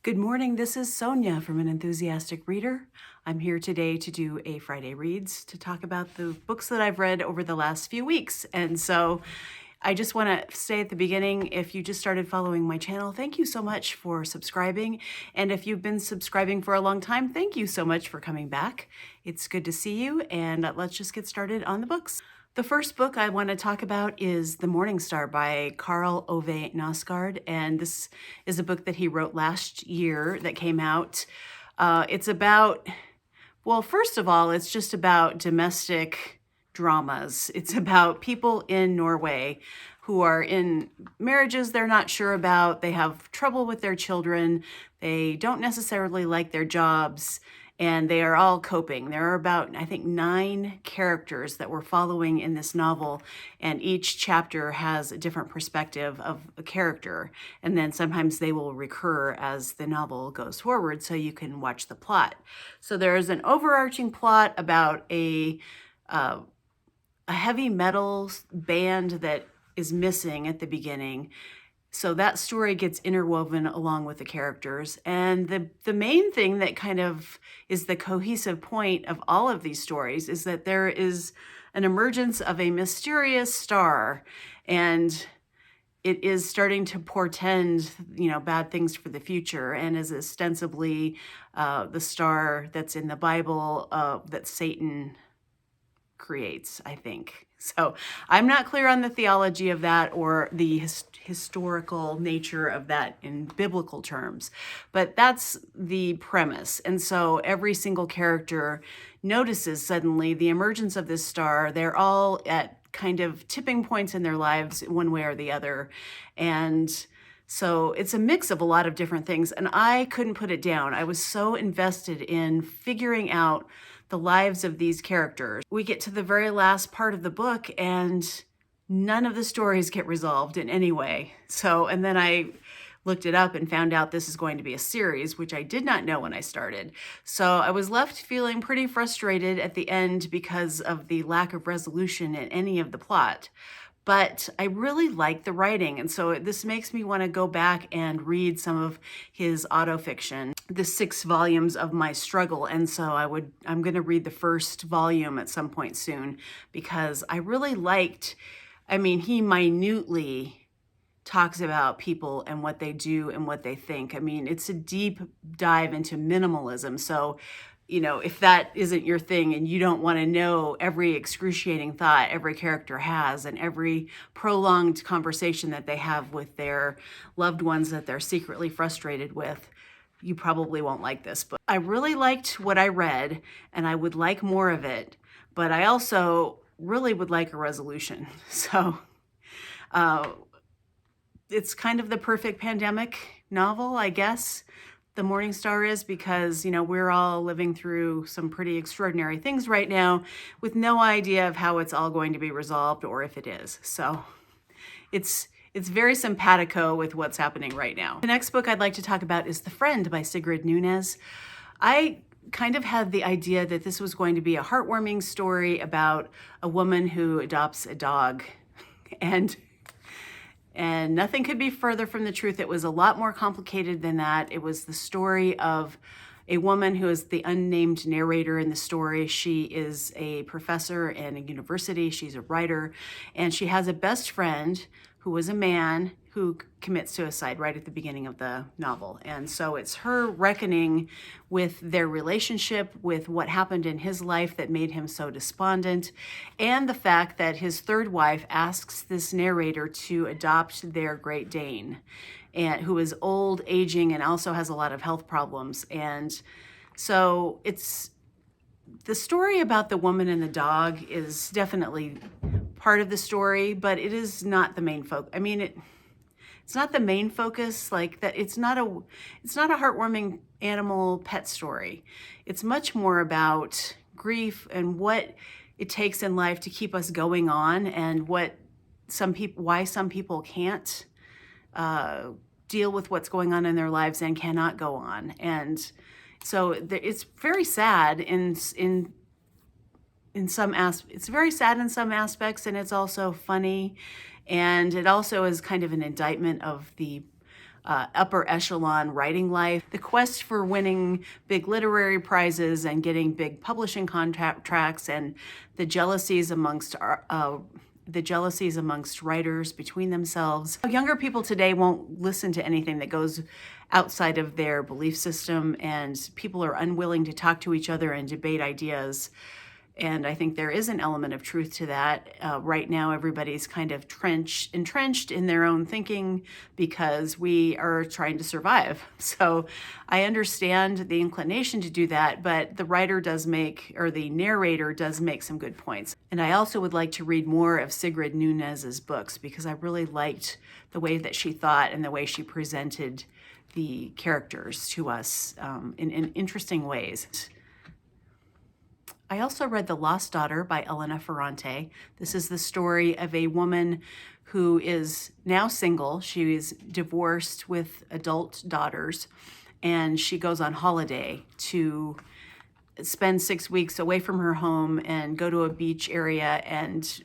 Good morning, this is Sonia from An Enthusiastic Reader. I'm here today to do a Friday Reads to talk about the books that I've read over the last few weeks. And so I just want to say at the beginning, if you just started following my channel, thank you so much for subscribing. And if you've been subscribing for a long time, thank you so much for coming back. It's good to see you, and let's just get started on the books. The first book I want to talk about is The Morning Star by Karl Ove Knausgard, and this is a book that he wrote last year that came out. It's about, well, first of all, it's just about domestic dramas. It's about people in Norway who are in marriages they're not sure about. They have trouble with their children. They don't necessarily like their jobs, and they are all coping. There are about, I think, 9 characters that we're following in this novel, and each chapter has a different perspective of a character, and then sometimes they will recur as the novel goes forward so you can watch the plot. So there's an overarching plot about a heavy metal band that is missing at the beginning. So that story gets interwoven along with the characters. And the main thing that kind of is the cohesive point of all of these stories is that there is an emergence of a mysterious star, and it is starting to portend, bad things for the future, and is ostensibly the star that's in the Bible that Satan creates, I think. So I'm not clear on the theology of that or the historical nature of that in biblical terms, but that's the premise. And so every single character notices suddenly the emergence of this star. They're all at kind of tipping points in their lives one way or the other. And so it's a mix of a lot of different things, and I couldn't put it down. I was so invested in figuring out the lives of these characters. We get to the very last part of the book, and none of the stories get resolved in any way. So, and then I looked it up and found out this is going to be a series, which I did not know when I started. So I was left feeling pretty frustrated at the end because of the lack of resolution in any of the plot. But I really like the writing, and so this makes me want to go back and read some of his autofiction, the 6 volumes of My Struggle. And so I'm going to read the first volume at some point soon, because I really liked, he minutely talks about people and what they do and what they think. It's a deep dive into minimalism. So if that isn't your thing and you don't want to know every excruciating thought every character has and every prolonged conversation that they have with their loved ones that they're secretly frustrated with, you probably won't like this book. I really liked what I read, and I would like more of it, but I also really would like a resolution. So it's kind of the perfect pandemic novel, I guess. The Morning Star is, because, we're all living through some pretty extraordinary things right now with no idea of how it's all going to be resolved or if it is. So it's very simpatico with what's happening right now. The next book I'd like to talk about is The Friend by Sigrid Nunez. I kind of had the idea that this was going to be a heartwarming story about a woman who adopts a dog, and nothing could be further from the truth. It was a lot more complicated than that. It was the story of a woman who is the unnamed narrator in the story. She is a professor in a university. She's a writer, and she has a best friend who was a man who commits suicide right at the beginning of the novel. And so it's her reckoning with their relationship, with what happened in his life that made him so despondent, and the fact that his third wife asks this narrator to adopt their Great Dane, and who is old, aging, and also has a lot of health problems. And so it's the story about the woman and the dog is definitely part of the story, but it is not the main focus. It's not the main focus, like that. It's not a heartwarming animal pet story. It's much more about grief and what it takes in life to keep us going on, and why some people can't deal with what's going on in their lives and cannot go on. And so it's very sad in some aspects. It's very sad in some aspects, and it's also funny. And it also is kind of an indictment of the upper echelon writing life. The quest for winning big literary prizes and getting big publishing contracts, and the jealousies amongst writers between themselves. Younger people today won't listen to anything that goes outside of their belief system, and people are unwilling to talk to each other and debate ideas. And I think there is an element of truth to that. Right now, everybody's kind of entrenched in their own thinking because we are trying to survive. So I understand the inclination to do that, but the narrator does make some good points. And I also would like to read more of Sigrid Nunez's books because I really liked the way that she thought and the way she presented the characters to us in interesting ways. I also read The Lost Daughter by Elene Ferrante. This is the story of a woman who is now single. She is divorced with adult daughters, and she goes on holiday to spend 6 weeks away from her home and go to a beach area and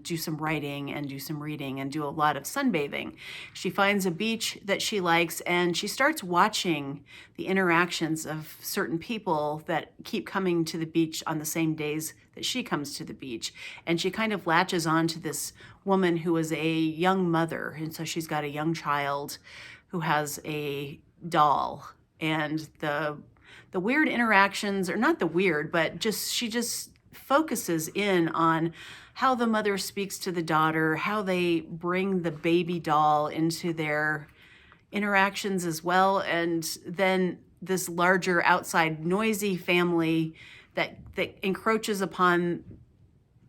do some writing and do some reading and do a lot of sunbathing. She finds a beach that she likes, and she starts watching the interactions of certain people that keep coming to the beach on the same days that she comes to the beach. And she kind of latches on to this woman who is a young mother. And so she's got a young child who has a doll. And the weird interactions, or not the weird, but she just focuses in on how the mother speaks to the daughter, how they bring the baby doll into their interactions as well, and then this larger outside noisy family that encroaches upon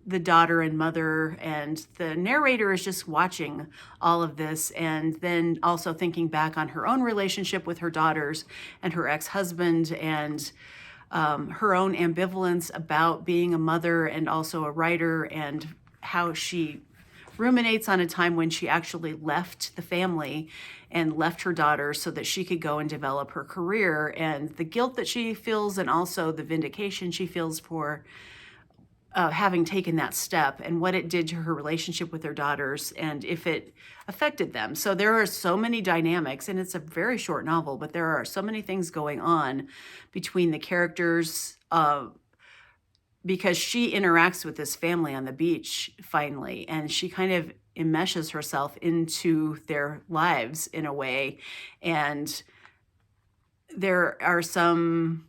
the daughter and mother, and the narrator is just watching all of this and then also thinking back on her own relationship with her daughters and her ex-husband, and her own ambivalence about being a mother and also a writer, and how she ruminates on a time when she actually left the family and left her daughter so that she could go and develop her career, and the guilt that she feels and also the vindication she feels for having taken that step, and what it did to her relationship with her daughters and if it affected them. So there are so many dynamics, and it's a very short novel, but there are so many things going on between the characters because she interacts with this family on the beach finally, and she kind of enmeshes herself into their lives in a way. And there are some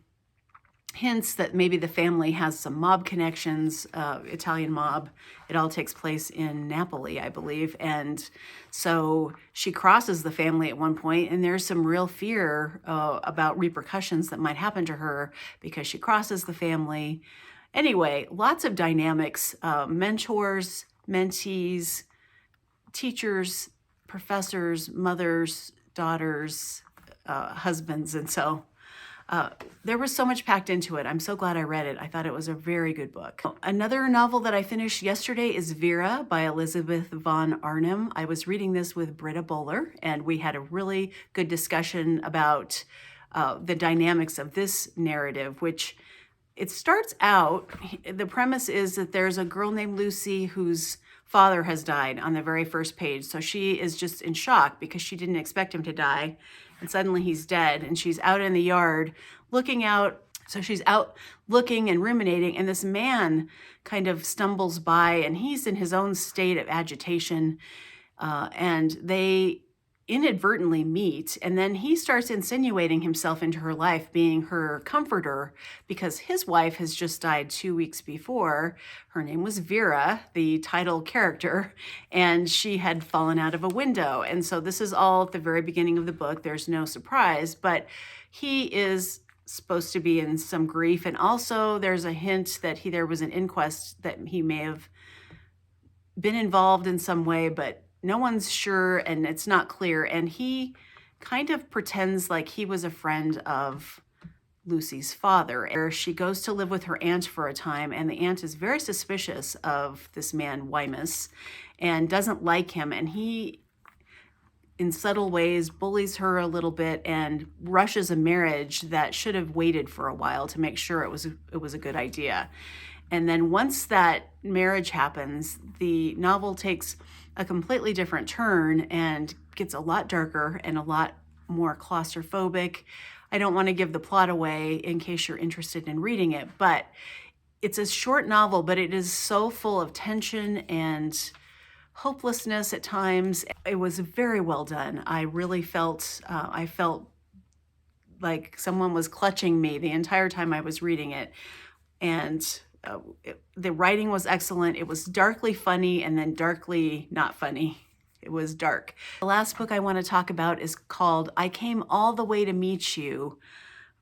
hints that maybe the family has some mob connections, Italian mob. It all takes place in Napoli, I believe. And so she crosses the family at one point, and there's some real fear about repercussions that might happen to her because she crosses the family. Anyway, lots of dynamics, mentors, mentees, teachers, professors, mothers, daughters, husbands, and so there was so much packed into it. I'm so glad I read it. I thought it was a very good book. Another novel that I finished yesterday is Vera by Elizabeth von Arnim. I was reading this with Britta Bowler, and we had a really good discussion about the dynamics of this narrative, which it starts out, the premise is that there's a girl named Lucy whose father has died on the very first page. So she is just in shock because she didn't expect him to die. And suddenly he's dead, and she's out in the yard looking out. So she's out looking and ruminating, and this man kind of stumbles by, and he's in his own state of agitation, and they inadvertently meet, and then he starts insinuating himself into her life, being her comforter, because his wife has just died 2 weeks before. Her name was Vera, the title character, and she had fallen out of a window. And so this is all at the very beginning of the book. There's no surprise, but he is supposed to be in some grief, and also there's a hint that there was an inquest that he may have been involved in some way, but no one's sure, and it's not clear. And he kind of pretends like he was a friend of Lucy's father. She goes to live with her aunt for a time, and the aunt is very suspicious of this man, Wymus, and doesn't like him. And he, in subtle ways, bullies her a little bit and rushes a marriage that should have waited for a while to make sure it was a good idea. And then once that marriage happens, the novel takes a completely different turn and gets a lot darker and a lot more claustrophobic. I don't want to give the plot away in case you're interested in reading it, but it's a short novel, but it is so full of tension and hopelessness at times. It was very well done. I really felt, I felt like someone was clutching me the entire time I was reading it. And the writing was excellent. It was darkly funny and then darkly not funny. It was dark. The last book I want to talk about is called I Came All the Way to Meet You,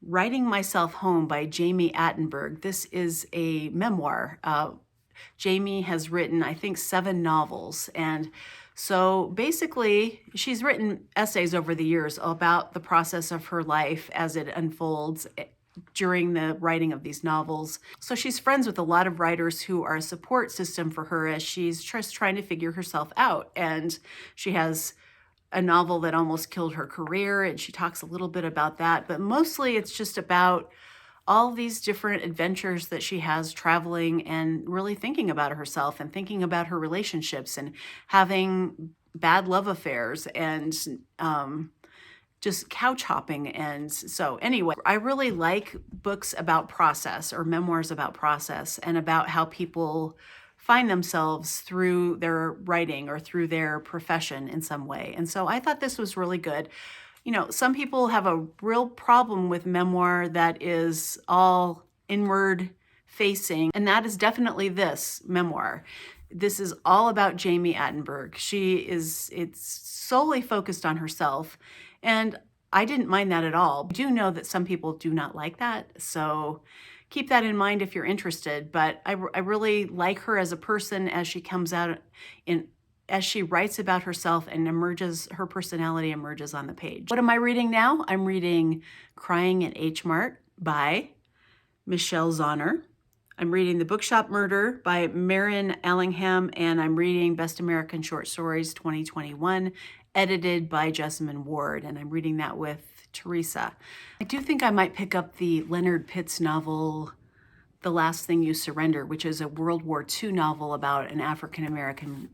Writing Myself Home by Jami Attenberg. This is a memoir. Jami has written, I think, 7 novels. And so basically, she's written essays over the years about the process of her life as it unfolds during the writing of these novels. So she's friends with a lot of writers who are a support system for her as she's just trying to figure herself out. And she has a novel that almost killed her career, and she talks a little bit about that. But mostly it's just about all these different adventures that she has traveling and really thinking about herself and thinking about her relationships and having bad love affairs and just couch hopping. And so anyway, I really like books about process or memoirs about process and about how people find themselves through their writing or through their profession in some way. And so I thought this was really good. You know, some people have a real problem with memoir that is all inward facing, and that is definitely this memoir. This is all about Jami Attenberg. It's solely focused on herself, and I didn't mind that at all. I do know that some people do not like that, so keep that in mind if you're interested. But I really like her as a person as she comes out as she writes about herself and her personality emerges on the page. What am I reading now? I'm reading Crying at H Mart by Michelle Zauner. I'm reading The Bookshop Murder by Marin Allingham, and I'm reading Best American Short Stories 2021, edited by Jessamine Ward, and I'm reading that with Teresa. I do think I might pick up the Leonard Pitts novel, The Last Thing You Surrender, which is a World War II novel about an African-American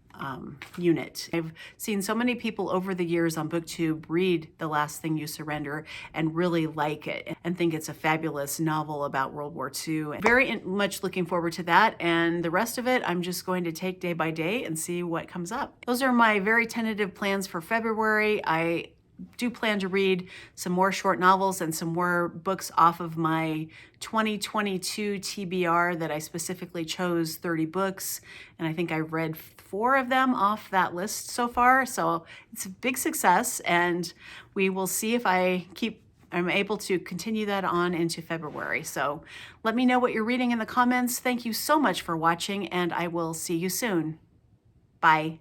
unit. I've seen so many people over the years on BookTube read The Last Thing You Surrender and really like it and think it's a fabulous novel about World War II. Very much looking forward to that, and the rest of it I'm just going to take day by day and see what comes up. Those are my very tentative plans for February. I do plan to read some more short novels and some more books off of my 2022 TBR that I specifically chose 30 books. And I think I've read 4 of them off that list so far. So it's a big success, and we will see if I'm able to continue that on into February. So let me know what you're reading in the comments. Thank you so much for watching, and I will see you soon. Bye.